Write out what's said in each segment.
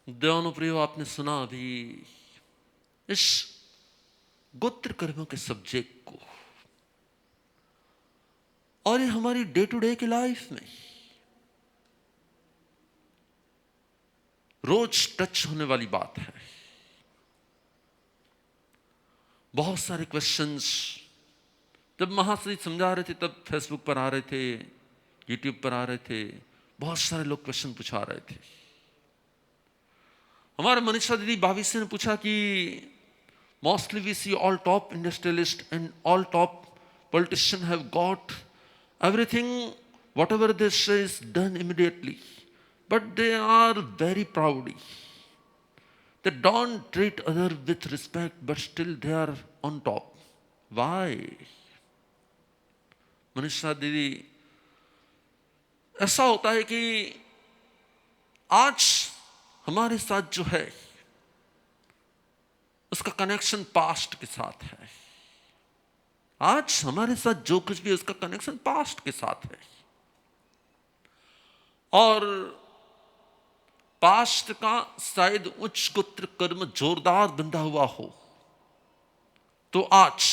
दयानु प्रियो, आपने सुना अभी इस गोत्र कर्मों के सब्जेक्ट को, और ये हमारी डे टू डे की लाइफ में रोज टच होने वाली बात है। बहुत सारे क्वेश्चंस जब महाश्री समझा रहे थे तब फेसबुक पर आ रहे थे, यूट्यूब पर आ रहे थे, बहुत सारे लोग क्वेश्चन पूछा रहे थे। हमारे मनीषा दीदी भाविसी ने पूछा कि mostly we see all top industrialist and all top politicians have got everything, whatever they say is done immediately, but they are very proud. They don't treat others with respect, but still they are on top. Why? Manisha दीदी, ऐसा होता है कि आज हमारे साथ जो है उसका कनेक्शन पास्ट के साथ है। आज हमारे साथ जो कुछ भी उसका कनेक्शन पास्ट के साथ है, और पास्ट का शायद उच्च गोत्र कर्म जोरदार बंधा हुआ हो तो आज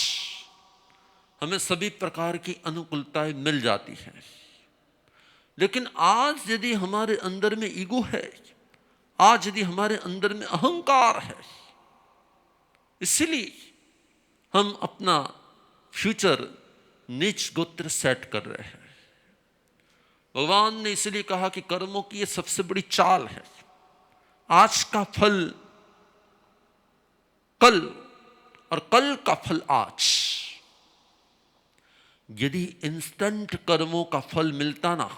हमें सभी प्रकार की अनुकूलताएं मिल जाती हैं। लेकिन आज यदि हमारे अंदर में ईगो है, आज यदि हमारे अंदर में अहंकार है, इसलिए हम अपना फ्यूचर नीच गोत्र सेट कर रहे हैं। भगवान ने इसलिए कहा कि कर्मों की यह सबसे बड़ी चाल है। आज का फल कल और कल का फल आज। यदि इंस्टेंट कर्मों का फल मिलता ना,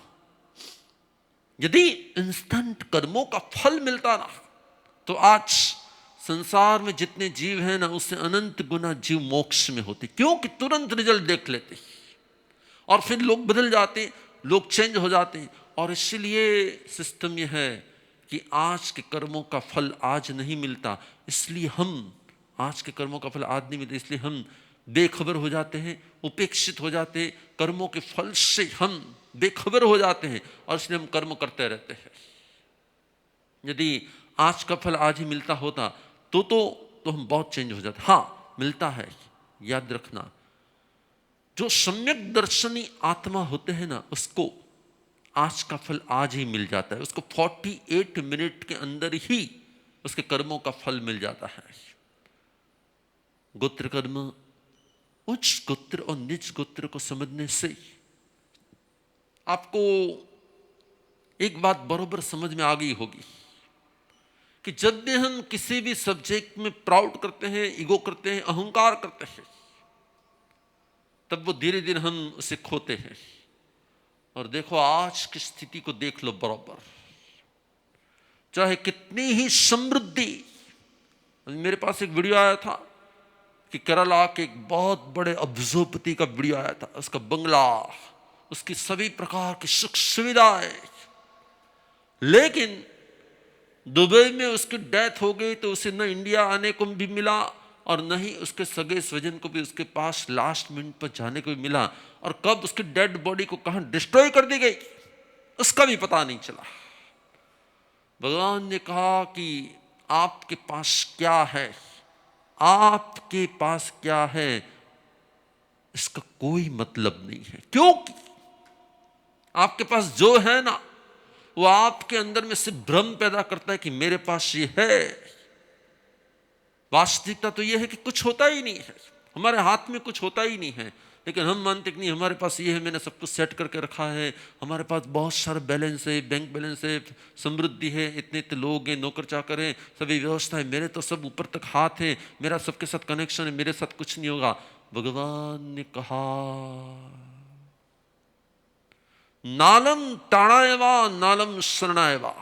यदि इंस्टेंट कर्मों का फल मिलता ना, तो आज संसार में जितने जीव हैं ना, उससे अनंत गुना जीव मोक्ष में होते। क्योंकि तुरंत रिजल्ट देख लेते और फिर लोग बदल जाते, लोग चेंज हो जाते। और इसलिए सिस्टम यह है कि आज के कर्मों का फल आज नहीं मिलता, इसलिए हम आज के कर्मों का फल आज नहीं मिलता, इसलिए हम बेखबर हो जाते हैं, उपेक्षित हो जाते हैं, कर्मों के फल से हम बेखबर हो जाते हैं, और इसलिए हम कर्म करते रहते हैं। यदि आज का फल आज ही मिलता होता तो हम बहुत चेंज हो जाते। हाँ, मिलता है, याद रखना, जो सम्यक दर्शनी आत्मा होते हैं ना, उसको आज का फल आज ही मिल जाता है। उसको 48 मिनट के अंदर ही उसके कर्मों का फल मिल जाता है। गोत्र कर्म, उच्च गोत्र और नीच गोत्र को समझने से आपको एक बात बरोबर समझ में आ गई होगी कि जब भी हम किसी भी सब्जेक्ट में प्राउड करते हैं, ईगो करते हैं, अहंकार करते हैं, तब वो धीरे धीरे हम उसे खोते हैं। और देखो आज की स्थिति को देख लो बराबर, चाहे कितनी ही समृद्धि। मेरे पास एक वीडियो आया था कि केरला के एक बहुत बड़े अब्जोपति का वीडियो आया था, उसका बंगला, उसकी सभी प्रकार की सुख सुविधाएं, लेकिन दुबई में उसकी डेथ हो गई तो उसे न इंडिया आने को भी मिला और न ही उसके सगे स्वजन को भी उसके पास लास्ट मिनट पर जाने को भी मिला। और कब उसकी डेड बॉडी को कहां डिस्ट्रॉय कर दी गई उसका भी पता नहीं चला। भगवान ने कहा कि आपके पास क्या है, आपके पास क्या है, इसका कोई मतलब नहीं है। क्योंकि आपके पास जो है ना, वो आपके अंदर में सिर्फ भ्रम पैदा करता है कि मेरे पास ये है। वास्तविकता तो ये है कि कुछ होता ही नहीं है, हमारे हाथ में कुछ होता ही नहीं है। लेकिन हम मानते कि नहीं, हमारे पास ये है, मैंने सब कुछ सेट करके रखा है, हमारे पास बहुत सारा बैलेंस है, बैंक बैलेंस है, समृद्धि है, इतने इतने लोग हैं, नौकर चाकर हैं, सभी व्यवस्था है, मेरे तो सब ऊपर तक हाथ है, मेरा सबके साथ कनेक्शन है, मेरे साथ कुछ नहीं होगा। भगवान ने कहा नालम ताणायवा नालम शरणायवा,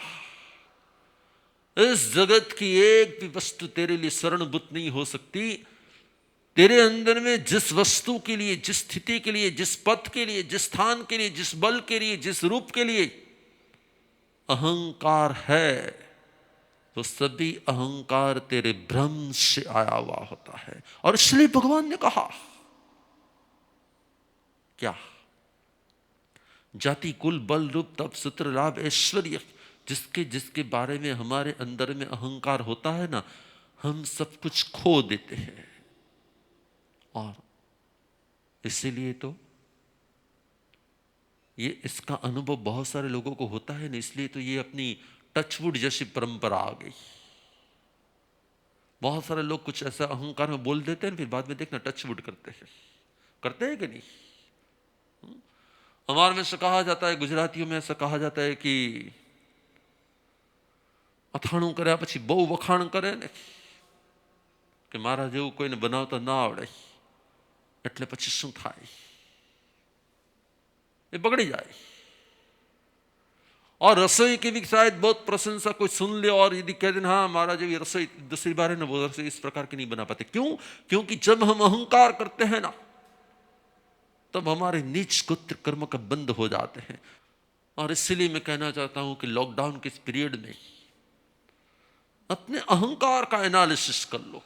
इस जगत की एक भी वस्तु तेरे लिए शरणभूत नहीं हो सकती। तेरे अंदर में जिस वस्तु के लिए, जिस स्थिति के लिए, जिस पद के लिए, जिस स्थान के लिए, जिस बल के लिए, जिस रूप के लिए अहंकार है, तो सभी अहंकार तेरे भ्रम से आया हुआ होता है। और इसलिए भगवान ने कहा क्या, जाति कुल बल रूप तप सूत्र लाभ ऐश्वर्य जिसके जिसके बारे में हमारे अंदर में अहंकार होता है ना, हम सब कुछ खो देते हैं। और इसीलिए तो ये इसका अनुभव बहुत सारे लोगों को होता है ना, इसलिए तो ये अपनी टचवुड जैसी परंपरा आ गई। बहुत सारे लोग कुछ ऐसा अहंकार में बोल देते हैं, फिर बाद में देखना टचवुड करते हैं कि नहीं। हमारे में से कहा जाता है, गुजरातियों में ऐसा कहा जाता है कि અથાણું કર્યા પછી બહુ વખાણ કરે ને કે મારા જેવું કોઈને બનાવતા ના આવડે, એટલે પછી શું થાય, એ બગડી જાય। और रसोई की भी शायद बहुत प्रशंसा कोई सुन ले और यदि कह देना हाँ महाराज ये रसोई दूसरी बार है ना, वो रसोई इस प्रकार की नहीं बना पाते। क्यों? क्योंकि जब हम अहंकार करते हैं ना, तब हमारे नीच गोत्र कर्म का बंद हो जाते हैं। और इसलिए मैं कहना चाहता हूं कि लॉकडाउन के इस पीरियड में अपने अहंकार का एनालिसिस कर लो,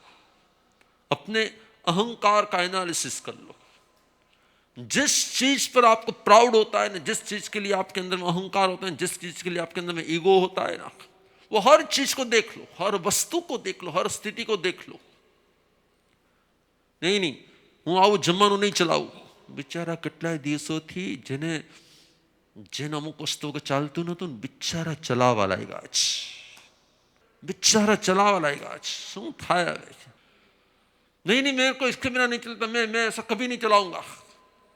अपने अहंकार का एनालिसिस कर लो। जिस चीज पर आपको प्राउड होता है ना, जिस चीज के लिए आपके अंदर में अहंकार होता है, जिस चीज के लिए आपके अंदर में ईगो होता है ना, वो हर चीज को देख लो, हर वस्तु को देख लो, हर स्थिति को देख लो। नहीं હું આવું જમવાનું નહીં ચલાવું। બિચારા કેટલાય દિવસોથી જેને અમુક વસ્તુઓ ચાલતું નતું, બિચારા ચલાવવા લાગ્યા છે, બિચારા ચલાવવા લાગ્યા છે। શું થાય હવે? नहीं मेरे को इसके बिना नहीं चलता, मैं ऐसा कभी नहीं चलाऊंगा।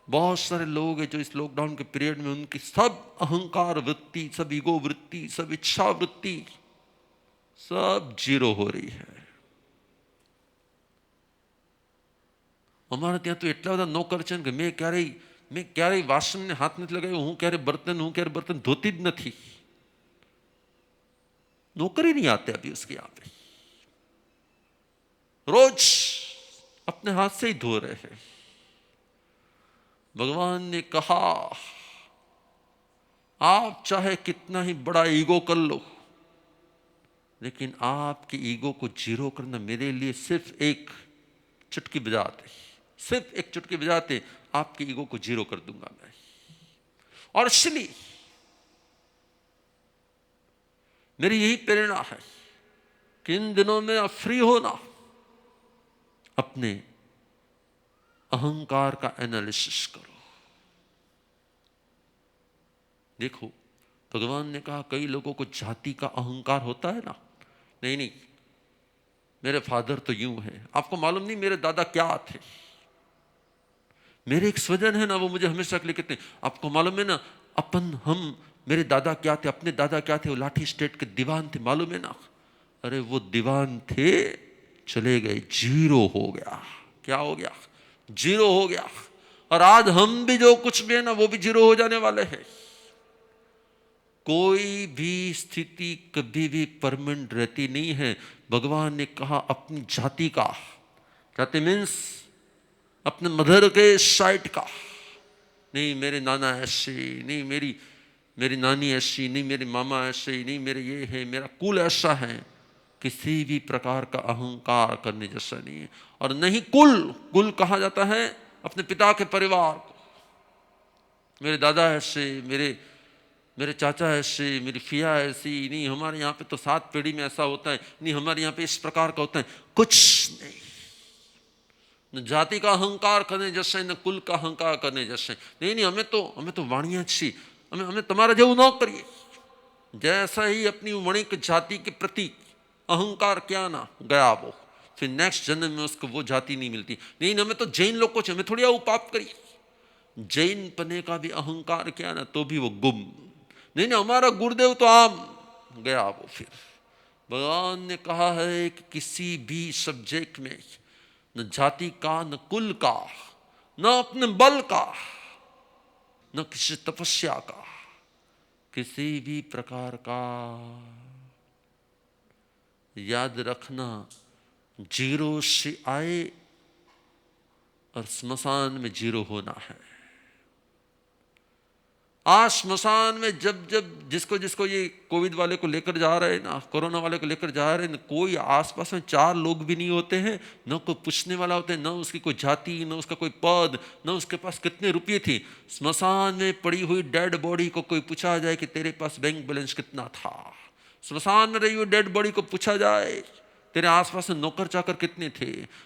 बहुत सारे लोग हैं जो इस लॉकडाउन के पीरियड में उनकी सब अहंकार वृत्ति, सब ईगो वृत्ति, सब इच्छा वृत्ति सब जीरो हो रही है। અમારે ત્યાં તો એટલા બધા નોકર છે કે મેં ક્યારેય વાસણને હાથ નથી લગાવ્યો, હું ક્યારે બર્તન ધોતી જ નથી। नौकरी नहीं आते अभी उसके यहाँ पे, रोज अपने हाथ से ही धो रहे हैं। भगवान ने कहा आप चाहे कितना ही बड़ा ईगो कर लो, लेकिन आपकी ईगो को जीरो करना मेरे लिए सिर्फ एक चुटकी बजाते, सिर्फ एक चुटकी बजाते आपकी ईगो को जीरो कर दूंगा मैं। और इसलिए मेरी यही प्रेरणा है कि इन दिनों में आप फ्री हो ना, अपने अहंकार का एनालिसिस करो। देखो भगवान ने कहा कई लोगों को जाति का अहंकार होता है ना, नहीं मेरे फादर तो यूं है। आपको मालूम नहीं मेरे दादा क्या थे? मेरे एक स्वजन है ना, वो मुझे हमेशा के लिए कहते हैं आपको मालूम है ना मेरे दादा क्या थे, अपने दादा क्या थे? वो लाठी स्टेट के दीवान थे, मालूम है ना? अरे वो दीवान थे, चले गए, जीरो हो गया। क्या हो गया? जीरो हो गया। और आज हम भी जो कुछ भी है ना, वो भी जीरो हो जाने वाले हैं। कोई भी स्थिति कभी भी परमानेंट रहती नहीं है। भगवान ने कहा अपनी जाति का, जाति मीन्स अपने मदर के साइड का, नहीं मेरे नाना ऐसे, नहीं मेरी नानी ऐसी, नहीं मेरे मामा ऐसे, नहीं मेरे ये है, मेरा कुल ऐसा है। किसी भी प्रकार का अहंकार करने जैसा नहीं है। और नहीं कुल कहा जाता है अपने पिता के परिवार को। मेरे दादा ऐसे, मेरे चाचा ऐसे, मेरी फिया ऐसी, नहीं हमारे यहाँ पे तो 7 पीढ़ी में ऐसा होता है, नहीं हमारे यहाँ पे इस प्रकार का होता है। कुछ नहीं, न जाति का अहंकार करने जैसे, न कुल का अहंकार करने जैसे। नहीं हमें तो वाणिया छी, हमें तुम्हारा जेवू न करिए। जैसा ही अपनी वणिक जाति के प्रति अहंकार क्या ना गया, वो फिर नेक्स्ट जन्म में उसको वो जाति नहीं मिलती। नहीं हमें तो जैन लोग को चाहिए, हमें थोड़ी आऊ पाप करिए। जैन पने का भी अहंकार क्या ना, तो भी वो गुम। नहीं हमारा गुरुदेव तो आम गया वो। फिर भगवान ने कहा है कि किसी भी सब्जेक्ट में न जाति का, न कुल का, न अपने बल का, न किसी तपस्या का, किसी भी प्रकार का, याद रखना जीरो से आए और स्मशान में जीरो होना है। आज स्मशान में जब जब जिसको जिसको ये कोविड वाले को लेकर जा रहे हैं ना, कोरोना वाले को लेकर जा रहे हैं, कोई आसपास में 4 लोग भी नहीं होते हैं, न कोई पूछने वाला होते हैं, न उसकी कोई जाति, न उसका कोई पद, न उसके पास कितने रुपये थे। स्मशान में पड़ी हुई डेड बॉडी को कोई पूछा जाए कि तेरे पास बैंक बैलेंस कितना था, स्मशान में रही हुई डेड बॉडी को पूछा जाए तेरे आसपास में नौकर चाकर कितने थे,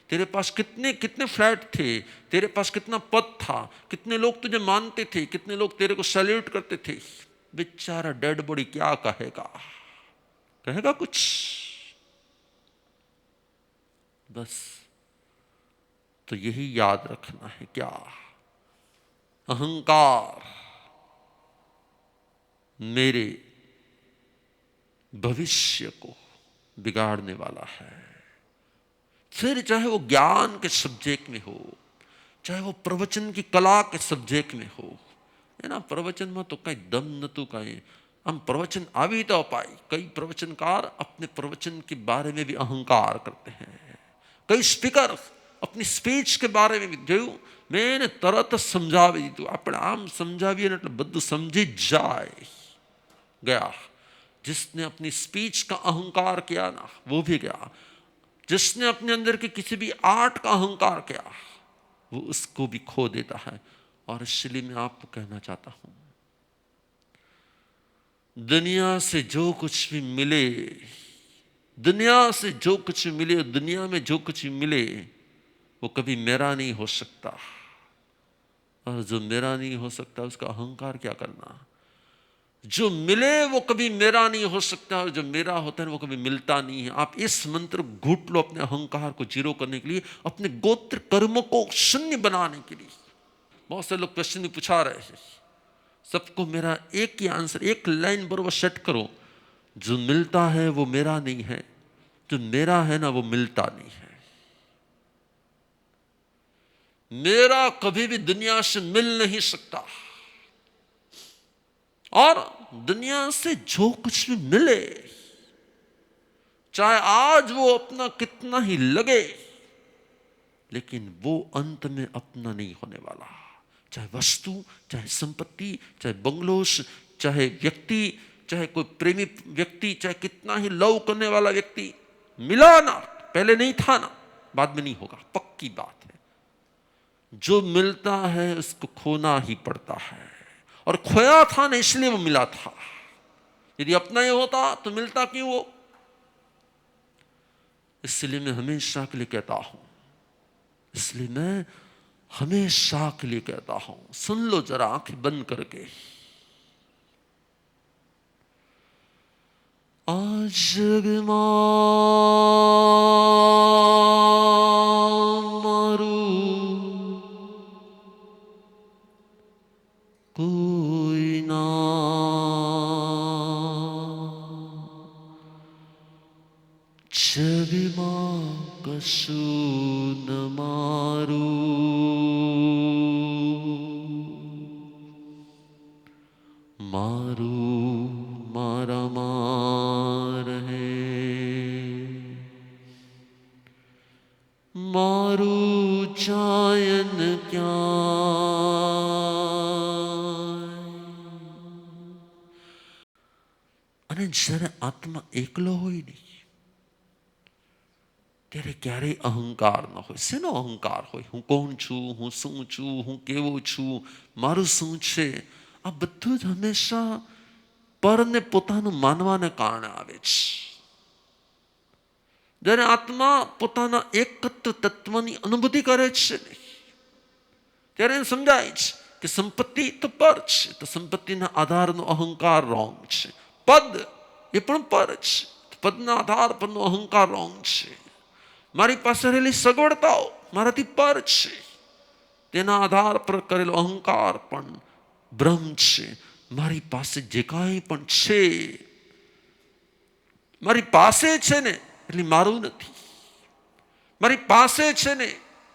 तेरे पास कितने कितने फ्लैट थे, तेरे पास कितना पद था, कितने लोग तुझे मानते थे, कितने लोग तेरे को सैल्यूट करते थे, बेचारा डेड बॉडी क्या कहेगा? कहेगा कुछ? बस तो यही याद रखना है, क्या अहंकार मेरे भविष्य को बिगाड़ने वाला है। फिर चाहे वो ज्ञान के सब्जेक्ट में हो, चाहे वो प्रवचन की कला के सब्जेक्ट में हो, है ना। प्रवचन में तो कहीं दम न तो कहीं हम प्रवचन आवी तो पाई। कई प्रवचनकार अपने प्रवचन के बारे में भी अहंकार करते हैं। कई स्पीकर अपनी स्पीच के बारे में भी जो मैंने तरत समझावी दीधું, આપણે આમ સમજાવીએ એટલે બધું સમજી જાય गया। जिसने अपनी स्पीच का अहंकार किया ना, वो भी गया। जिसने अपने अंदर के किसी भी आर्ट का अहंकार किया, वो उसको भी खो देता है। और इसलिए मैं आपको कहना चाहता हूं, दुनिया से जो कुछ भी मिले, दुनिया से जो कुछ भी मिले, दुनिया में जो कुछ भी मिले, वो कभी मेरा नहीं हो सकता। और जो मेरा नहीं हो सकता उसका अहंकार क्या करना। जो मिले वो कभी मेरा नहीं हो सकता, और जो मेरा होता है वो कभी मिलता नहीं है। आप इस मंत्र घूट लो अपने अहंकार को जीरो करने के लिए, अपने गोत्र कर्म को शून्य बनाने के लिए। बहुत से लोग क्वेश्चन भी पूछा रहे हैं, सबको मेरा एक ही आंसर, एक लाइन बरोबर सेट करो, जो मिलता है वो मेरा नहीं है, जो मेरा है ना वो मिलता नहीं है। मेरा कभी भी दुनिया से मिल नहीं सकता, और दुनिया से जो कुछ भी मिले, चाहे आज वो अपना कितना ही लगे, लेकिन वो अंत में अपना नहीं होने वाला। चाहे वस्तु, चाहे संपत्ति, चाहे बंगलोस, चाहे व्यक्ति, चाहे कोई प्रेमी व्यक्ति, चाहे कितना ही लव करने वाला व्यक्ति, मिला ना, पहले नहीं था ना, बाद में नहीं होगा, पक्की बात है। जो मिलता है उसको खोना ही पड़ता है, और खोया था ना इसलिए वो मिला था। यदि अपना ही होता तो मिलता क्यों वो? इसलिए मैं हमेशा के लिए कहता हूं, इसलिए मैं हमेशा के लिए कहता हूं, सुन लो जरा आंखें बंद करके। आज मारू कोई ना, जब मां कसू न मारू, मारू मारा मार है, मारू जायन क्या। અને જ્યારે આત્મા એકલો હોય નહીં ત્યારે ક્યારેય અહંકાર ન હોય। શેનો અહંકાર હોય? હું કોણ છું, હું શું છું, હું કેવો છું, મારું શું છે, આ બધું જ હંમેશા પરને પોતાનું માનવાને કારણે આવે છે। જ્યારે આત્મા પોતાના એકત્વ તત્વની અનુભૂતિ કરે છે ને, ત્યારે એને સમજાય છે કે સંપત્તિ તો પર છે, તો સંપત્તિના આધારનો અહંકાર રોંગ છે। પદ એ પણ પર છે, પદના આધાર પરનો અહંકાર રોંગ છે। મારી પાસે રહેલી સગવડતાઓ મારાથી પર છે, તેના આધાર પર કરેલો અહંકાર પણ ભ્રમ છે। મારી પાસે જે કાંઈ પણ છે, મારી પાસે છે ને એટલે મારું નથી, મારી પાસે છે ને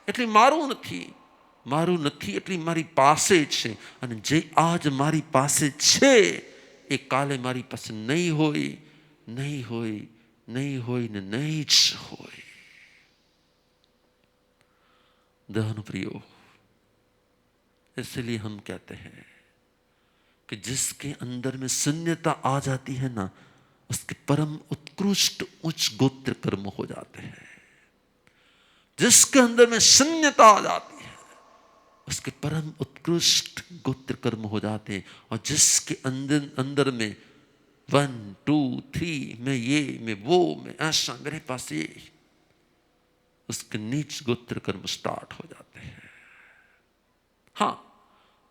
એટલે મારું નથી, મારું નથી એટલે મારી પાસે છે। અને જે આજ મારી પાસે છે એ કાલે મારી પાસે નહીં હોય, નહીં હોય, નહીં હોય ને નહીં જ હોય। दहन प्रियो, इसलिए हम कहते हैं कि जिसके अंदर में शून्यता आ जाती है ना, उसके परम उत्कृष्ट उच्च गोत्र कर्म हो जाते हैं। जिसके अंदर में शून्यता आ जाती है उसके परम उत्कृष्ट गोत्र कर्म हो जाते हैं। और जिसके अंदर अंदर में 1 2 3 मैं ये मैं वो मैं ऐसा मेरे पास ये, उसके नीच गोत्र कर्म स्टार्ट हो जाते हैं। हाँ,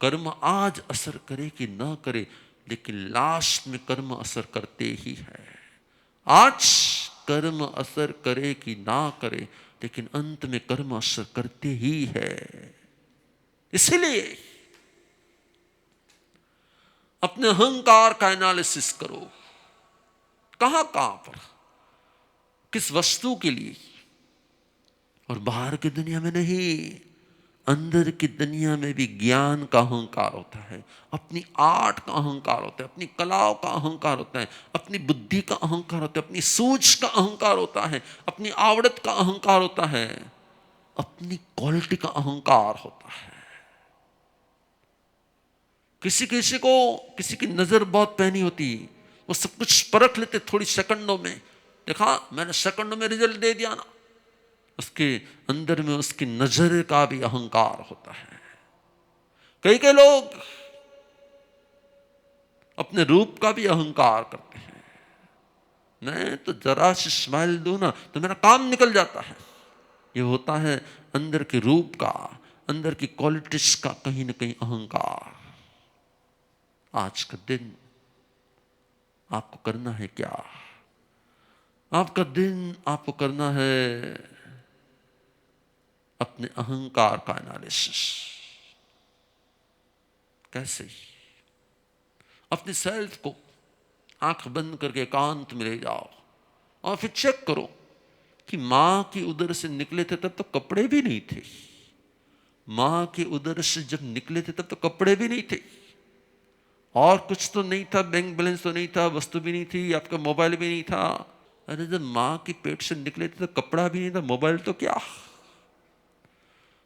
कर्म आज असर करे कि ना करे, लेकिन लास्ट में कर्म असर करते ही है। आज कर्म असर करे कि ना करे, लेकिन अंत में कर्म असर करते ही है। इसलिए अपने अहंकार का एनालिसिस करो, कहां पर, किस वस्तु के लिए। और बाहर की दुनिया में नहीं, अंदर की दुनिया में भी ज्ञान का अहंकार होता है, अपनी आर्ट का अहंकार होता है, अपनी कलाओं का अहंकार होता है, अपनी बुद्धि का अहंकार होता है, अपनी सोच का अहंकार होता है, अपनी आवड़त का अहंकार होता है, अपनी क्वालिटी का अहंकार होता है। किसी किसी को किसी की नजर बहुत पैनी होती, वो सब कुछ परख लेते थोड़ी सेकंडों में। देखा मैंने सेकंडों में रिजल्ट दे दिया ना, उसके अंदर में उसकी नजर का भी अहंकार होता है। कई कई लोग अपने रूप का भी अहंकार करते हैं। मैं तो जरा सी स्माइल दूं ना तो मेरा काम निकल जाता है। ये होता है अंदर के रूप का, अंदर की क्वालिटीज का कहीं ना कहीं अहंकार। आज का दिन आपको करना है क्या? आपका दिन आपको करना है अपने अहंकार का एनालिसिस। कैसे? अपने सेल्फ को आंख बंद करके एकांत में ले जाओ और फिर चेक करो कि मां की उदर से निकले थे तब तो कपड़े भी नहीं थे। मां के उदर से जब निकले थे तब तो कपड़े भी नहीं थे, और कुछ तो नहीं था, बैंक बैलेंस तो नहीं था, वस्तु भी नहीं थी, आपका मोबाइल भी नहीं था। अरे जब मां की पेट से निकले थे तो कपड़ा भी नहीं था, मोबाइल तो क्या,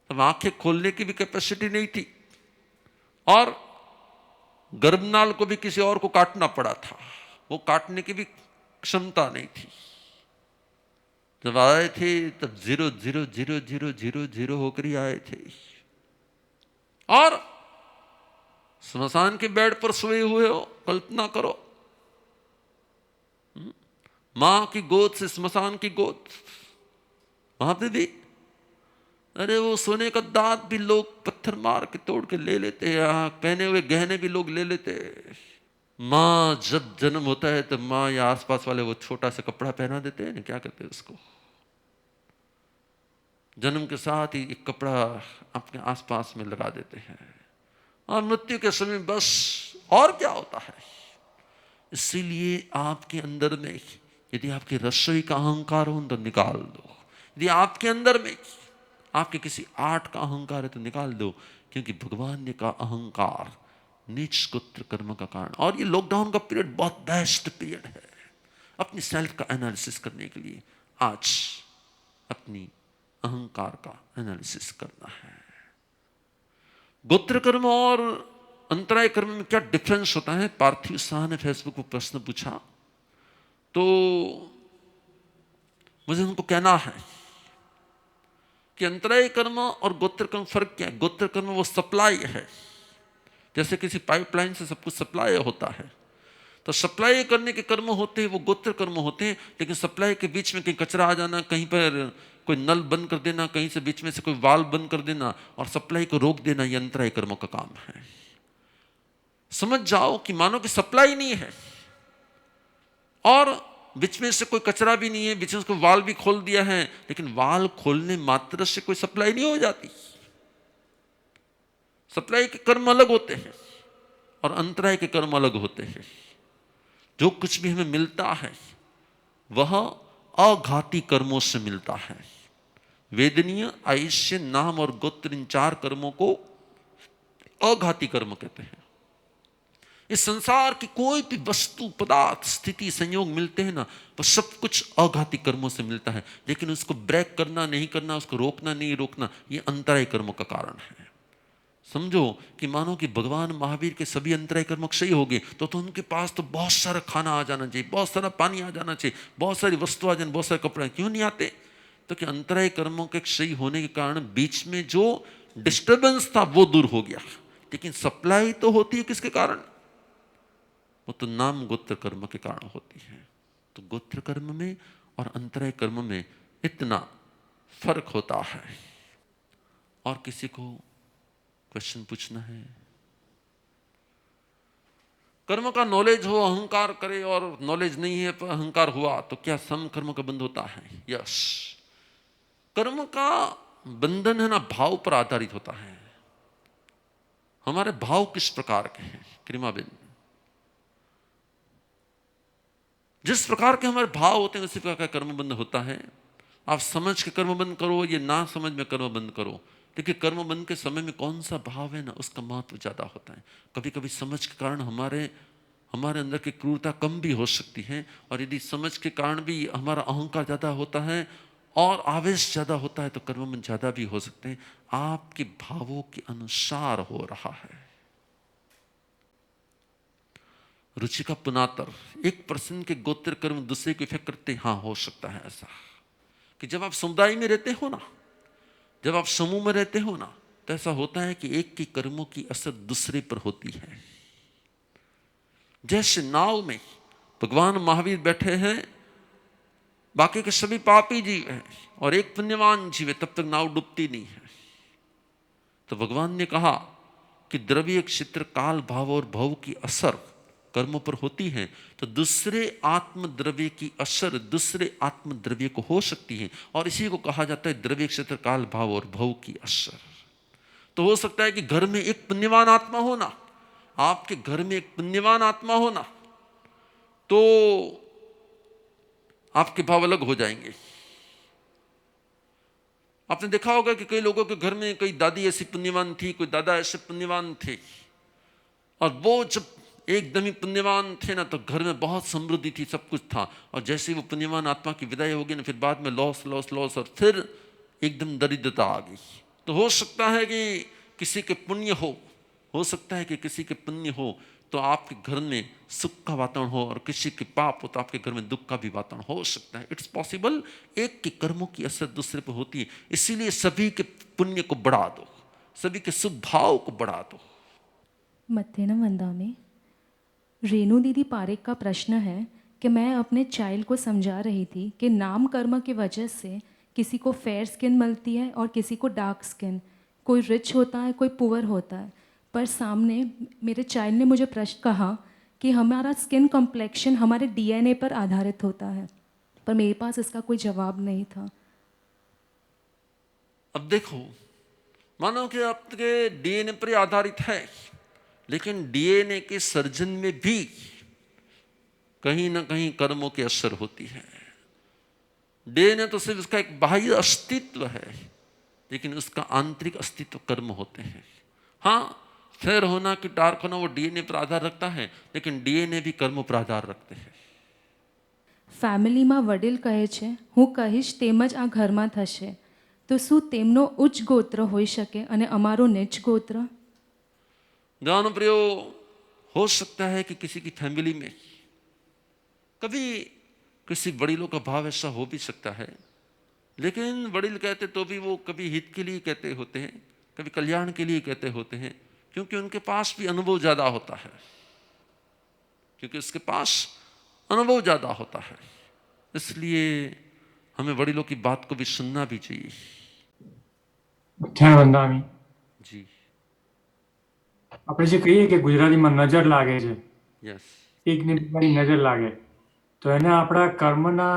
तब आंखें खोलने की भी कैपेसिटी नहीं थी, और गर्भनाल को भी किसी और को काटना पड़ा था, वो काटने की भी क्षमता नहीं थी। जब आए थे तब 0 0 0 0 0 0 होकर ही आए थे। और स्मशान के बेड पर सोए हुए हो, कल्पना करो, मां की गोद से स्मशान की गोद, वहां पे भी अरे वो सोने का दांत भी लोग पत्थर मार के तोड़ के ले लेते हैं, पहने हुए गहने भी लोग ले लेते हैं। माँ जब जन्म होता है तो माँ या आसपास वाले वो छोटा सा कपड़ा पहना देते हैं ना, क्या कहते हैं उसको, जन्म के साथ ही एक कपड़ा अपने आसपास में लगा देते हैं, और मृत्यु के समय बस, और क्या होता है। इसीलिए आपके अंदर में यदि आपकी रसोई का अहंकार हो तो निकाल दो, यदि आपके अंदर में आपके किसी आर्ट का अहंकार है तो निकाल दो, क्योंकि भगवान ने कहा अहंकार नीच गोत्र कर्म का कारण। और ये लॉकडाउन का पीरियड बहुत बेस्ट पीरियड है अपनी सेल्फ का एनालिसिस करने के लिए। आज अपनी अहंकार का एनालिसिस करना है। गोत्र कर्म और अंतराय कर्म में क्या डिफरेंस होता है? पार्थिव शाह ने फेसबुक पर प्रश्न पूछा, तो मुझे उनको कहना है कि अंतराय कर्म और गोत्र कर्म फर्क क्या है? गोत्र कर्म वो सप्लाई है, जैसे किसी पाइपलाइन से सब कुछ सप्लाई होता है, तो सप्लाई करने के कर्म होते हैं वो गोत्र कर्म होते हैं। लेकिन सप्लाई के बीच में कहीं कचरा आ जाना, कहीं पर कोई नल बंद कर देना, कहीं से बीच में से कोई वाल्व बंद कर देना और सप्लाई को रोक देना, ये अंतराय कर्मों का काम है। समझ जाओ कि मानो कि सप्लाई नहीं है और बीच में से कोई कचरा भी नहीं है, बीच में से कोई वाल्व भी खोल दिया है, लेकिन वाल्व खोलने मात्र से कोई सप्लाई नहीं हो जाती। सप्लाई के कर्म अलग होते हैं और अंतराय के कर्म अलग होते हैं। जो कुछ भी हमें मिलता है वह अघाती कर्मों से मिलता है। वेदनीय, आयुष्य, नाम और गोत्र, इन 4 कर्मों को अघाती कर्म कहते हैं। इस संसार की कोई भी वस्तु, पदार्थ, स्थिति, संयोग मिलते हैं ना, वो सब कुछ अघाती कर्मों से मिलता है। लेकिन उसको ब्रेक करना नहीं करना, उसको रोकना नहीं रोकना, ये अंतराय कर्मों का कारण है। समझो कि मानो कि भगवान महावीर के सभी अंतराय कर्म क्षय हो गए तो उनके पास तो बहुत सारा खाना आ जाना चाहिए, बहुत सारा पानी आ जाना चाहिए, बहुत सारी वस्तु आ जाना, बहुत सारे कपड़े, क्यों नहीं आते? तो कि अंतराय कर्मों के क्षय होने के कारण बीच में जो डिस्टर्बेंस था वो दूर हो गया। लेकिन सप्लाई तो होती है किसके कारण? वो तो नाम गोत्र कर्म के कारण होती है। तो गोत्र कर्म में और अंतराय कर्म में इतना फर्क होता है। और किसी को क्वेश्चन पूछना है? कर्म का नॉलेज हो, अहंकार करे, और नॉलेज नहीं है पर अहंकार हुआ तो क्या सम कर्म का बंध होता है? यस। कर्म का बंधन है ना भाव पर आधारित होता है। हमारे भाव किस प्रकार के हैं क्रिमाबिन? जिस प्रकार के हमारे भाव होते हैं उसी प्रकार का कर्म बंध होता है। आप समझ के कर्म बंद करो या ना समझ में कर्म बंद करो, देखिए कर्म बंद के समय में कौन सा भाव है ना उसका महत्व ज्यादा होता है। कभी कभी समझ के कारण हमारे अंदर की क्रूरता कम भी हो सकती है, और यदि समझ के कारण भी हमारा अहंकार ज्यादा होता है और आवेश ज्यादा होता है तो कर्म बंध ज्यादा भी हो सकते हैं। आपके भावों के अनुसार हो रहा है। रुचि का पुनातर, एक पर्सन के गोत्र कर्म दूसरे को इफेक्ट करते, हाँ हो सकता है ऐसा कि जब आप समुदाय में रहते हो ना, जब आप समूह में रहते हो ना, तो ऐसा होता है कि एक के कर्मों की असर दूसरे पर होती है। जैसे नाव में भगवान महावीर बैठे हैं, बाकी के सभी पापी जीव हैं और एक पुण्यवान जीव है, तब तक नाव डूबती नहीं है। तो भगवान ने कहा कि द्रव्य क्षेत्र काल भाव और भव की असर कर्मों पर होती है, तो दूसरे आत्म द्रव्य की असर दूसरे आत्म द्रव्य को हो सकती है, और इसी को कहा जाता है द्रव्य क्षेत्र काल भाव और भव की असर। तो हो सकता है कि घर में एक पुण्यवान आत्मा होना, आपके घर में एक पुण्यवान आत्मा होना, तो आपके भाव अलग हो जाएंगे। आपने देखा होगा कि कई लोगों के घर में कई दादी ऐसी पुण्यवान थी, कोई दादा ऐसे पुण्यवान थे, और वो जब एकदम ही पुण्यवान थे ना तो घर में बहुत समृद्धि थी, सब कुछ था, और जैसे वो पुण्यवान आत्मा की विदाई होगी ना फिर बाद में लॉस लॉस लॉस, और फिर एकदम दरिद्रता आ गई। तो हो सकता है कि किसी के पुण्य हो सकता है कि किसी के पुण्य हो तो आपके घर में सुख का वातावरण हो, और किसी के पाप हो तो आपके घर में दुख का भी वातावरण हो सकता है। It's possible. एक के कर्मों की असर दूसरे पर होती है, इसीलिए सभी के पुण्य को बढ़ा दो, सभी के शुभ भाव को बढ़ा दो। मत्थेनम वंदा में रेणु दीदी पारेख का प्रश्न है कि मैं अपने चाइल्ड को समझा रही थी कि नाम कर्म की वजह से किसी को फेयर स्किन मिलती है और किसी को डार्क स्किन, कोई रिच होता है कोई पुअर होता है। पर सामने मेरे चाइल्ड ने मुझे प्रश्न कहा कि हमारा स्किन कॉम्प्लेक्शन हमारे डीएनए पर आधारित होता है, पर मेरे पास इसका कोई जवाब नहीं था। अब देखो, मानो कि आपके डीएनए पर आधारित है, लेकिन डीएनए के सर्जन में भी कहीं ना कहीं कर्मों की असर होती है। डीएनए तो सिर्फ उसका एक बाह्य अस्तित्व है, लेकिन उसका आंतरिक अस्तित्व कर्म होते हैं। हाँ, फेयर होना कि डार्क होना वो डीएनए पर आधार रखता है, लेकिन डीएनए भी कर्मों पर आधार रखते हैं। ફેમિલીમાં વડીલ કહે છે હું કહીશ તેમ જ આ ઘરમાં થશે, તો શું તેમનો ઉચ્ચ ગોત્ર હોઈ શકે અને અમારો નીચ ગોત્ર? ध्यान प्रियो, हो सकता है कि किसी की फैमिली में कभी किसी वड़ीलों का भाव ऐसा हो भी सकता है, लेकिन वड़ील कहते तो भी वो कभी हित के लिए कहते होते हैं, कभी कल्याण के लिए कहते होते हैं, क्योंकि उनके पास भी अनुभव ज्यादा होता है, क्योंकि उसके पास अनुभव ज्यादा होता है। इसलिए हमें वड़ीलों की बात को भी सुनना भी चाहिए। મથ્યા વંદામી जी, આપણે જે કહીએ કે ગુજરાતીમાં નજર લાગે છે, यस। એકની બીજાની નજર લાગે, તો એને આપણા કર્મના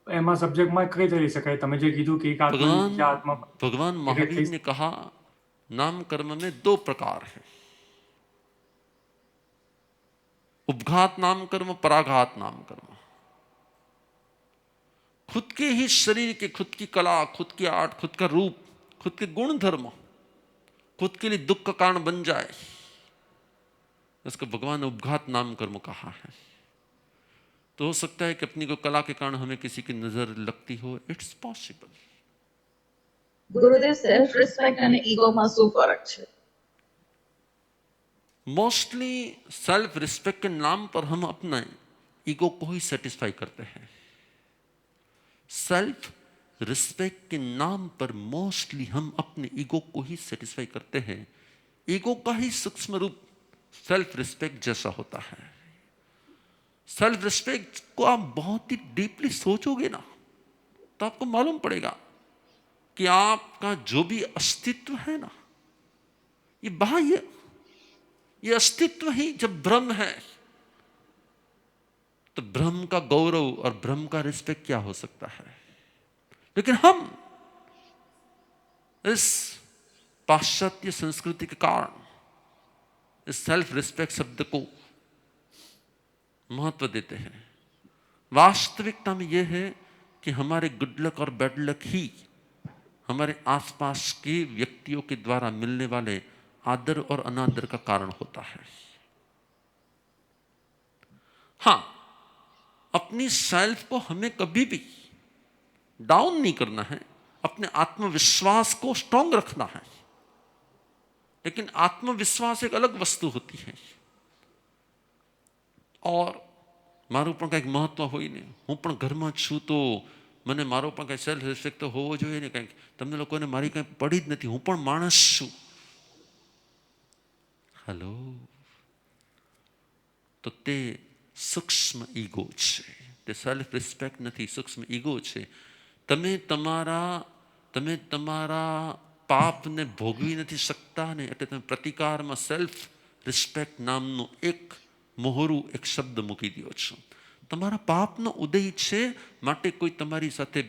એમાં સબ્જેક્ટમાં કઈ રીતે લઈ શકાય? તમે જે કીધું કે એક આત્માની भगवान બીજા આત્મા પર भगवान ઇફેક્ટ महावीर થઈ ने कहा नाम कर्म में दो प्रकार है, उपघात नाम कर्म, पराघात नाम कर्म। खुद के ही शरीर के, खुद की कला, खुद की आर्ट, खुद का रूप, खुद के गुण धर्म खुद के लिए दुख का कारण बन जाए, इसको भगवान ने उपघात नाम कर्म कहा है। तो हो सकता है कि अपनी को कला के कारण हमें किसी की नजर लगती हो, it's possible. Gurudev self respect અને ઈગોમાં શું ફરક છે? मोस्टली सेल्फ रिस्पेक्ट के नाम पर हम अपने ईगो को ही सेटिस्फाई करते हैं। सेल्फ रिस्पेक्ट के नाम पर मोस्टली हम अपने ईगो को ही सेटिस्फाई करते हैं। ईगो का ही सूक्ष्म रूप सेल्फ रिस्पेक्ट जैसा होता है। सेल्फ रिस्पेक्ट को आप बहुत ही डीपली सोचोगे ना, तो आपको मालूम पड़ेगा कि आपका जो भी अस्तित्व है ना, ये बाह्य, ये अस्तित्व ही जब ब्रह्म है, तो ब्रह्म का गौरव और ब्रह्म का रिस्पेक्ट क्या हो सकता है। लेकिन हम इस पाश्चात्य संस्कृति के कारण इस सेल्फ रिस्पेक्ट शब्द को महत्व देते हैं। वास्तविकता में यह है कि हमारे गुड लक और बैड लक ही हमारे आसपास के व्यक्तियों के द्वारा मिलने वाले आदर और अनादर का कारण होता है। हाँ, अपनी सेल्फ को हमें कभी भी डाउन नहीं करना है, अपने आत्मविश्वास को स्ट्रांग रखना है। लेकिन आत्मविश्वास एक अलग वस्तु होती है और મારું પણ કંઈક મહત્વ હોય ને, હું પણ ઘરમાં છું તો મને મારો પણ કંઈ સેલ્ફ રિસ્પેક્ટ તો હોવો જોઈએ ને કંઈક। તમને લોકોને મારી કંઈ પડી જ નથી, હું પણ માણસ છું। હેલો, તો તે સૂક્ષ્મ ઈગો છે, તે સેલ્ફ રિસ્પેક્ટ નથી, સૂક્ષ્મ ઈગો છે। તમે તમારા પાપને ભોગવી નથી શકતા ને, એટલે તમે પ્રતિકારમાં સેલ્ફ રિસ્પેક્ટ નામનું એક મોહરું એક શબ્દ મૂકી દો છો। તમારા પાપનો ઉદય છે માટે કોઈ તમારી સાથે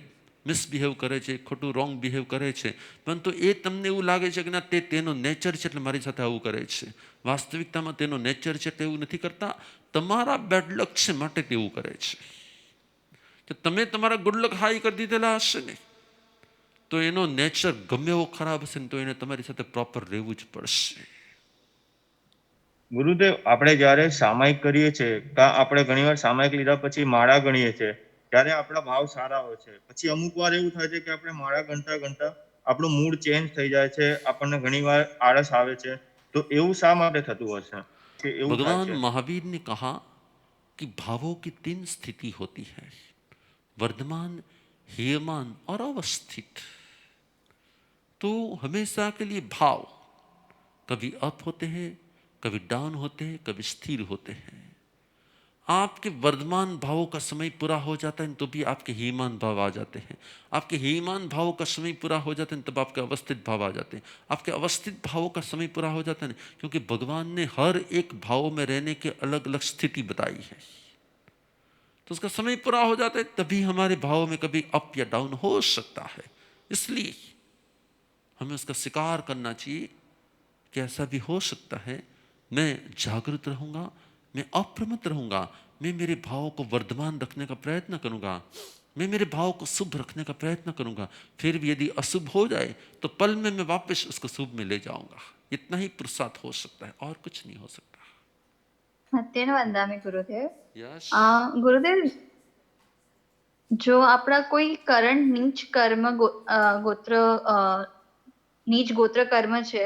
મિસબિહેવ કરે છે, ખોટું રોંગ બિહેવ કરે છે, પરંતુ એ તમને એવું લાગે છે કે ના તેનો નેચર છે એટલે મારી સાથે આવું કરે છે। વાસ્તવિકતામાં તેનો નેચર છે એટલે એવું નથી કરતા, તમારા બેડ લક છે માટે તેવું કરે છે। કે તમે તમારા ગુડ લક હાઈ કરી દીધેલા હશે ને, તો એનો નેચર ગમે એવો ખરાબ હશે ને, તો એને તમારી સાથે પ્રોપર રહેવું જ પડશે। ગુરુદેવ, આપણે જ્યારે સામાયિક કરીએ છીએ, કાં આપણે ઘણીવાર સામાયિક લીધા પછી માળા ગણીએ છીએ, ત્યારે આપણા ભાવ સારા હોય છે। પછી અમુક વાર એવું થાય છે કે આપણે માળા ગણતા ગણતા આપણું મૂડ ચેન્જ થઈ જાય છે, આપણને ઘણીવાર આળસ આવે છે। તો એવું શા માટે થતું હશે કે એવું થાય भगवान છે? महावीर ने कहा कि भावों की 3 स्थिति होती है, वर्धमान, हीयमान और अवस्थित। तो हमेशा के लिए भाव कभी अप होते हैं, कभी डाउन होते हैं, कभी स्थिर होते हैं। आपके वर्धमान भावों का समय पूरा हो जाता है तो भी आपके हीमान भाव आ जाते हैं। आपके हीमान भावों का समय पूरा हो जाता है तब आपके अवस्थित भाव आ जाते हैं। आपके अवस्थित भावों का समय पूरा हो जाता है, क्योंकि भगवान ने हर एक भाव में रहने के अलग अलग स्थिति बताई है। तो उसका समय पूरा हो जाता है तभी हमारे भाव में कभी अप या डाउन हो सकता है। इसलिए हमें उसका स्वीकार करना चाहिए कि ऐसा भी हो सकता है। मैं जागृत रहूँगा, मैं अप्रमत्त रहूँगा, मैं मेरे भाव को वर्धमान रखने का प्रयत्न करूँगा, मैं मेरे भाव को शुभ रखने का प्रयत्न करूँगा। फिर भी यदि अशुभ हो जाए तो पल में मैं वापस उसको शुभ में ले जाऊँगा। इतना ही पुरुषार्थ हो सकता है और कुछ नहीं हो सकता। અત્યારે વંદામી ગુરુદેવ। यस, ગુરુદેવ, જો આપણા કોઈ કરંટ નીચ ગોત્ર કર્મ છે,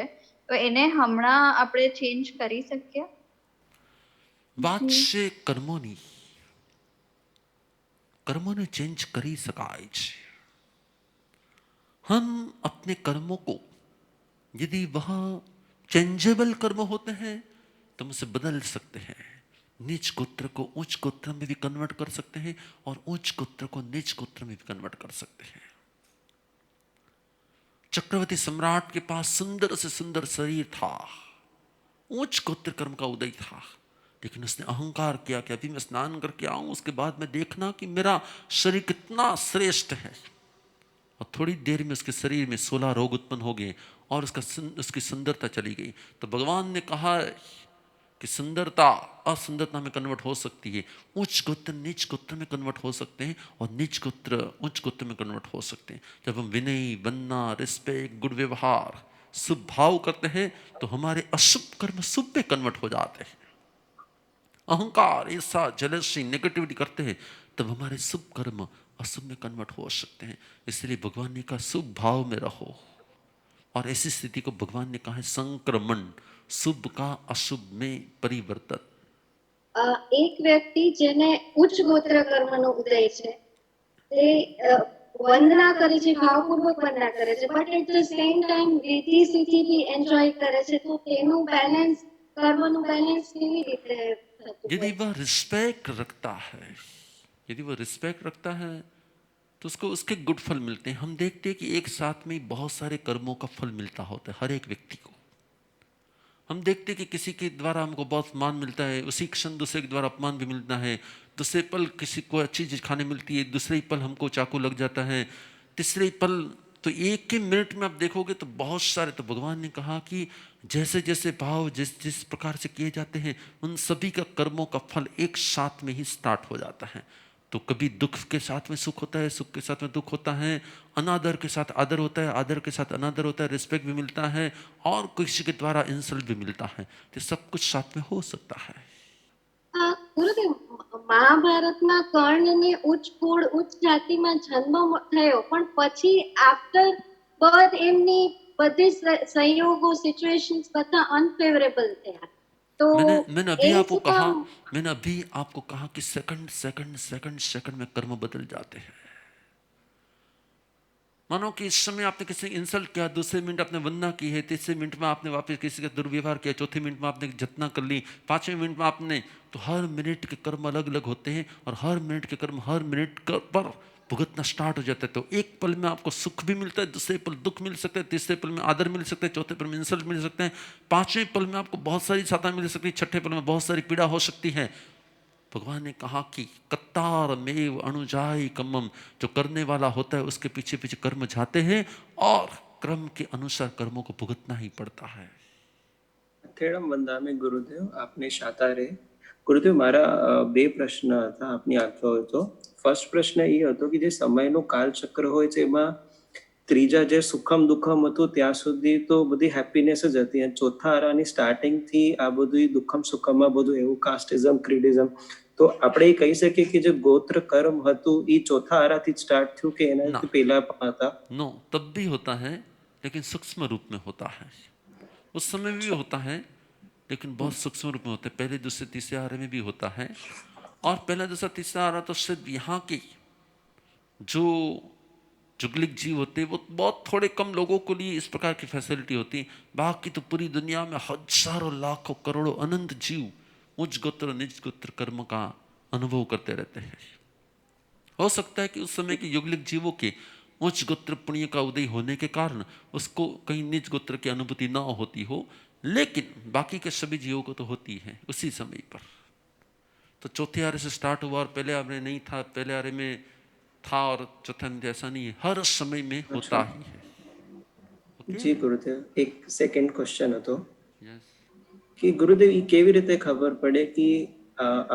તો એને હમણાં આપણે ચેન્જ કરી શકીએ? વાત છે कर्मों चेंज करी सकाय छे। हम अपने कर्मों को, यदि वह चेंजेबल कर्म होते हैं तो हम उसे बदल सकते हैं। नीच गोत्र को उच्च गोत्र में भी कन्वर्ट कर सकते हैं और उच्च गोत्र को नीच गोत्र में भी कन्वर्ट कर सकते हैं। चक्रवर्ती सम्राट के पास सुंदर से सुंदर शरीर था, उच्च गोत्र कर्म का उदय था, लेकिन उसने अहंकार किया कि अभी मैं स्नान करके आऊं, उसके बाद मैं देखना कि मेरा शरीर कितना श्रेष्ठ है। और थोड़ी देर में उसके शरीर में 16 रोग उत्पन्न हो गए और उसकी सुंदरता चली गई। तो भगवान ने कहा कि सुंदरता असुंदरता में कन्वर्ट हो सकती है, उच्च गोत्र नीच गोत्र में कन्वर्ट हो सकते हैं और नीच गोत्र उच्च गोत्र में कन्वर्ट हो सकते हैं। जब हम विनय, वन्ना, रिस्पेक्ट, गुड व्यवहार, शुभ भाव करते हैं तो हमारे अशुभ कर्म शुभ में कन्वर्ट हो जाते हैं। अहंकार, ईर्षा, जेलसी, नेगेटिविटी करते हैं तब हमारे शुभ कर्म अशुभ में कन्वर्ट हो सकते हैं। इसलिए भगवान ने कहा शुभ भाव में रहो, और ऐसी स्थिति को भगवान ने कहा है संक्रमण। शुभ का अशुभ में परिवर्तन। એક વ્યક્તિ જેને ઉચ્ચ ગોત્ર કર્મનો ઉદય છે તે વંદના કરે છે, ભાવપૂર્વક વંદના કરે છે, but at the same time વિધિ સિદ્ધિ બી એન્જોય કરે છે, તો તેનું બેલેન્સ, કર્મનું બેલેન્સ કેવી રીતે થતું यदि હોય? वह रिस्पेक्ट रखता है, यदि वह रिस्पेक्ट रखता है तो उसको उसके गुड फल मिलते हैं। हम देखते हैं कि एक साथ में बहुत सारे कर्मों का फल मिलता होता है हर एक व्यक्ति को। हम देखते हैं कि किसी के द्वारा हमको बहुत मान मिलता है, उसी क्षण दूसरे के द्वारा अपमान भी मिलता है। दूसरे पल किसी को अच्छी चीज खाने मिलती है, दूसरे ही पल हमको चाकू लग जाता है, तीसरे पल तो एक ही मिनट में आप देखोगे तो बहुत सारे। तो भगवान ने कहा कि जैसे जैसे भाव जिस जिस प्रकार से किए जाते हैं उन सभी का कर्मों का फल एक साथ में ही स्टार्ट हो जाता है। तो कभी दुख के साथ में सुख होता है, सुख के साथ में दुख होता है, अनादर के साथ आदर होता है, आदर के साथ अनादर होता है, रिस्पेक्ट भी मिलता है और किसी के द्वारा इंसल्ट भी मिलता है। तो सब कुछ साथ में हो सकता है। ગુરુદેવ, મહાભારતમાં કર્ણને ઉચ્ચ કુળ ઉચ્ચ જાતિમાં જન્મ થયો, પણ પછી આફ્ટર બર્થ એમની બધી સંયોગો સિચ્યુએશન્સ બધા અનફેવરેબલ થયા, તો मैंने अभी એ आपको શું कहा કામ? मैंने अभी आपको कहा कि सेकंड सेकंड सेकंड सेकंड में कर्म बदल जाते हैं। मानो कि इस समय आपने किसी इंसल्ट किया, दूसरे मिनट आपने वंदना की है, तीसरे मिनट में आपने वापस किसी का दुर्व्यवहार किया, चौथे मिनट में आपने जतना कर ली, पांचवें मिनट में आपने, तो हर मिनट के कर्म अलग अलग होते हैं और हर मिनट के कर्म हर मिनट पर भुगतना स्टार्ट हो जाता है। तो एक पल में आपको सुख भी मिलता है, दूसरे पल दुख मिल सकता है, तीसरे पल में आदर मिल सकता है, चौथे पल में इंसल्ट मिल सकता है, पांचवें पल में आपको बहुत सारी सता मिल सकती है, छठे पल में बहुत सारी पीड़ा हो सकती है। भगवान ने कहा कि कत्तार मेव अनुजाई कम्मम, जो करने वाला होता है उसके पीछे पीछे कर्म जाते हैं और क्रम के अनुसार कर्मों को भुगतना ही पड़ता है। અથેળમ વંદામે ગુરુદેવ, આપને શાતા રહે. ગુરુદેવ, મારા બે પ્રશ્ન હતા, આપની આપતો હોય તો. ફર્સ્ટ પ્રશ્ન એ હતો કે જે સમયનું કાલચક્ર હોય છે એમાં ત્રીજા જે સુખમ દુઃખમ હતું ત્યાં સુધી તો બધી હેપીનેસ જ હતી, અને ચોથા આરાની સ્ટાર્ટિંગથી આ બધું દુઃખમ સુખમમાં બધું એવું કાસ્ટિઝમ ક્રિડિઝમ, તો આપણે એ કહી શકીએ કે જે ગોત્ર કર્મ હતું એ ચોથા આરાથી જ સ્ટાર્ટ થયું કે એનાથી પહેલા પણ હતા? नो, तब भी होता है लेकिन सूक्ष्म रूप में होता है। उस समय भी होता है लेकिन बहुत सूक्ष्म रूप में होता है। पहले दूसरे तीसरे आरे में भी होता है, और पहला दूसरा तीसरा आरा तो सिर्फ यहाँ के जो जुगलिक जीव होते हैं वो बहुत थोड़े कम लोगों के लिए इस प्रकार की फैसिलिटी होती है। बाकी तो पूरी दुनिया में हजारों लाखों करोड़ों अनंत जीव उच्च गोत्र निज गोत्र कर्म का अनुभव करते रहते हैं। हो सकता है कि उस समय के युगलिक जीवों के उच्च गोत्र पुण्य का उदय होने के कारण उसको कहीं निज गोत्र की अनुभूति ना होती हो, लेकिन बाकी के सभी जीवों को तो होती है उसी समय पर। तो चौथे आरे से स्टार्ट हुआ और पहले आरे नहीं था, पहले आरे में था और चौथे में ऐसा नहीं है, हर समय में होता ही है। જી ગુરુદેવ, એક સેકન્ડ ક્વેશ્ચન હતો Yes. કે ગુરુદેવ એ કેવી રીતે ખબર પડે કે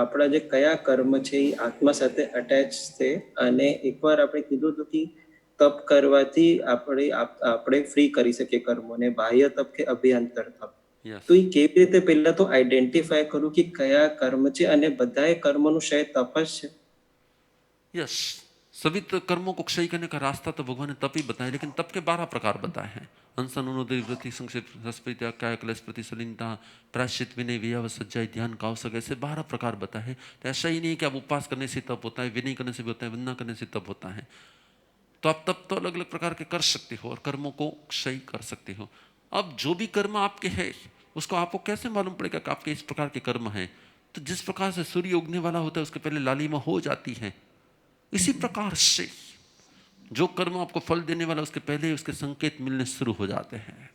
આપણા જે કયા કર્મ છે એ આત્મા સાથે અટેચ છે, અને એકવાર આપણે કીધું હતું કે તપ કરવાથી આપણે ફ્રી કરી શકીએ કર્મોને, બાહ્ય તપ કે અભ્યંતર તપ, Yes. તો એ કેવી રીતે પહેલા તો આઈડેન્ટિફાય કરું કે કયા કર્મ છે, અને બધાએ કર્મનું શાયદ તપ જ છે? यस, सभी कर्मों को क्षय करने का रास्ता तो भगवान ने तप ही बताया, लेकिन तप के 12 प्रकार बताए हैं। अनशन, अनुदय, व्रति, संक्षेप, रसप्रीत्या, काय, क्लेश, प्रतिसलिनता, प्रायश्चित, विनय, वियव, सज्जाई, ध्यान, कावसक, ऐसे 12 प्रकार बताए हैं। तो ऐसा ही नहीं कि आप उपवास करने से तप होता है, विनय करने से भी होता है, वंदना करने से तप होता है। तो आप तप तो अलग अलग प्रकार के कर सकते हो और कर्मों को क्षय कर सकते हो। अब जो भी कर्म आपके है उसको आपको कैसे मालूम पड़ेगा कि आपके इस प्रकार के कर्म हैं? तो जिस प्रकार से सूर्य उगने वाला होता है उसके पहले लालिमा हो जाती है, इसी प्रकार से जो कर्म आपको फल देने वाला उसके पहले उसके संकेत मिलने शुरू हो जाते हैं।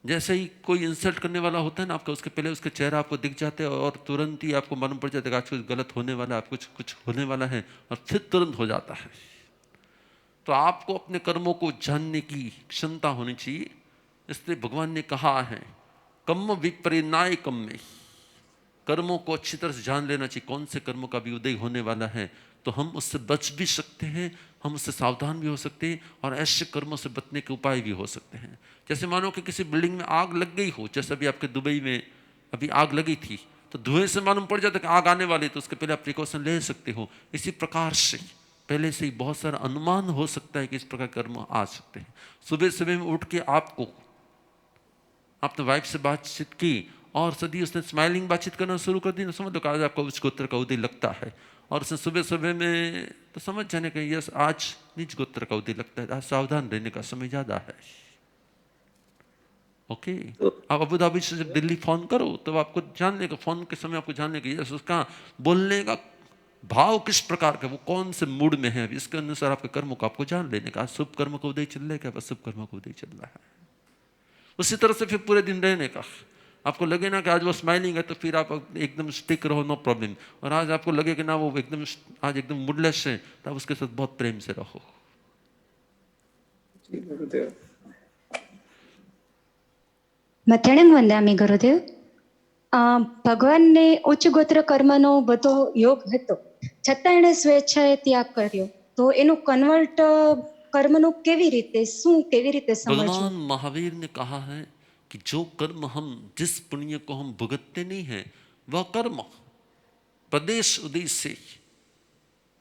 जैसे ही कोई इंसल्ट करने वाला होता है ना आपका, उसके पहले उसके चेहरा आपको दिख जाते हैं और तुरंत ही आपको मालूम पड़ जाता है कि आज कुछ गलत होने वाला है, आप कुछ होने वाला है, और फिर तुरंत हो जाता है। तो आपको अपने कर्मों को जानने की क्षमता होनी चाहिए। इसलिए भगवान ने कहा है कर्म विपरिणाय कर्मे, कर्मों को अच्छी तरह से जान लेना चाहिए, कौन से कर्मों का भी उदय होने वाला है, तो हम उससे बच भी सकते हैं, हम उससे सावधान भी हो सकते हैं, और ऐसे कर्मों से बचने के उपाय भी हो सकते हैं। जैसे मानो कि किसी बिल्डिंग में आग लग गई हो, जैसे अभी आपके दुबई में अभी आग लगी थी, तो धुएं से मालूम पड़ जाता है कि आग आने वाली, तो उसके पहले आप प्रिकॉशन ले सकते हो। इसी प्रकार से पहले से ही बहुत सारा अनुमान हो सकता है कि इस प्रकार कर्म आ सकते हैं। सुबह सुबह में उठ के आपको आपने वाइफ से बातचीत की और सदी उसने स्माइलिंग बातचीत करना शुरू कर दी ना, समझ लो कि आज आपको उच्च गोत्र का उदय लगता है। और उसने सुबह सुबह में तो समझ जाने का यस आज नीच गोत्र का उदय लगता है, आज सावधान रहने का समय ज़्यादा है। ओके आप अबू धाबी से जब दिल्ली फ़ोन करो तब आपको जानने का, फ़ोन के समय आपको जानने का यस उसका बोलने का भाव किस प्रकार का, वो कौन से मूड में है, इसके अनुसार आपके कर्मों को आपको जान लेने का। शुभ कर्म का उदय चल रहा है क्या, शुभ कर्म का उदय चल रहा है। उसी तरह से फिर पूरे दिन रहने का, आपको लगे ना कि आज वो स्माइलिंग है तो फिर आप एकदम स्टिक रहो, नो प्रॉब्लम। और आज आपको लगे कि ना वो एकदम आज एकदम मूडलेस है, तो आप उसके साथ बहुत प्रेम से रहो। जी गुरुदेव। મથેણમ વંદામી ગુરુદેવ. ભગવાનને ઉચ્ચ ગોત્ર કર્મનો બધો યોગ હતો, છતાં એણે સ્વેચ્છાએ ત્યાગ કર્યો. તો એનું કન્વર્ટ કર્મનું કેવી રીતે, શું કેવી રીતે સમજવું? भगवान महावीर ने कहा है कि जो कर्म हम, जिस पुण्य को हम भुगतते नहीं है, वह कर्म प्रदेश उदय से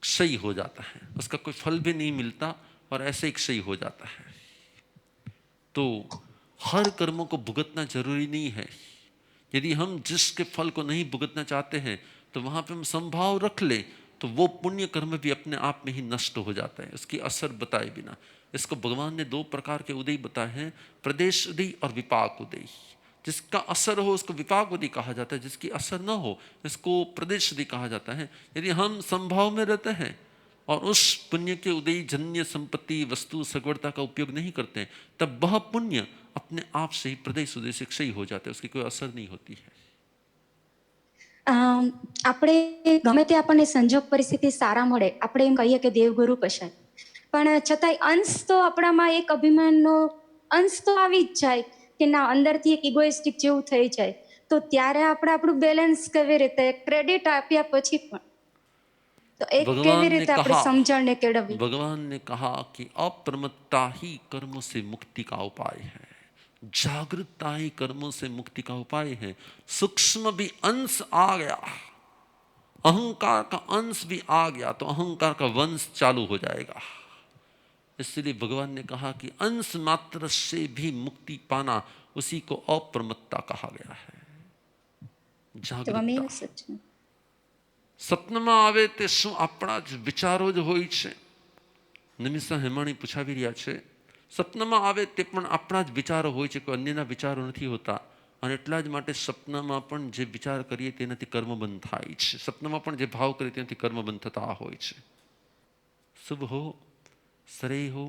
क्षय हो जाता है, उसका कोई फल भी नहीं मिलता और ऐसे ही क्षय हो जाता है। तो हर कर्मों को भुगतना जरूरी नहीं है। यदि हम जिसके फल को नहीं भुगतना चाहते हैं तो वहाँ पे हम संभाव रख ले तो वो पुण्य कर्म भी अपने आप में ही नष्ट हो जाता है, उसकी असर बताए बिना। इसको भगवान ने दो प्रकार के उदय बताए हैं, प्रदेश उदय और विपाक उदय। जिसका असर हो उसको विपाक उदय कहा जाता है, जिसकी असर न हो इसको प्रदेश उदय कहा जाता है। यदि हम संभाव में रहते हैं और उस पुण्य के उदय जन्य संपत्ति वस्तु सगवड़ता का उपयोग नहीं करते, तब वह पुण्य अपने आप से ही प्रदेश उदय से क्षय हो जाता है, उसकी कोई असर नहीं होती है। આપણે ગમે તે આપણને સંજોગ પરિસ્થિતિ સારા મળે, આપણે એમ કહીએ કે દેવગુરુ કશાય, પણ છતાંય અંશ તો આપણામાં એક અભિમાનનો અંશ તો આવી જ જાય કે ના, અંદરથી એક ઇગોઇસ્ટિક જેવું થઈ જાય. તો ત્યારે આપણે આપણું બેલેન્સ કેવી રીતે, ક્રેડિટ આપ્યા પછી પણ તો એક કેવી રીતે આપણે સમજણને કેળવવી? भगवान ने कहा कि अप्रमत्ता ही कर्मों से मुक्ति का उपाय है, जागरूकता ही कर्मों से मुक्ति का उपाय है। सूक्ष्म भी अंश आ गया, अहंकार का अंश भी आ गया तो अहंकार का वंश चालू हो जाएगा। इसलिए भगवान ने कहा कि अंश मात्र से भी मुक्ति पाना, उसी को अप्रमत्ता कहा गया है, ત્વમેવ જાગૃતતા। સત્યમ. સપનામાં આવે તે શું આપણા જ વિચારો જ હોય છે? નિમિષા હેમાણી પૂછાવી રહ્યા છે, સપનામાં આવે તે પણ આપણા જ વિચારો હોય છે, કોઈ અન્યના વિચારો નથી હોતા। અને એટલા જ માટે સપનામાં પણ જે વિચાર કરીએ તેનાથી કર્મ બંધ થાય છે, સપનામાં પણ જે ભાવ કરીએ તેનાથી કર્મ બંધ થતા હોય છે। શુભ હો, શ્રેય હો।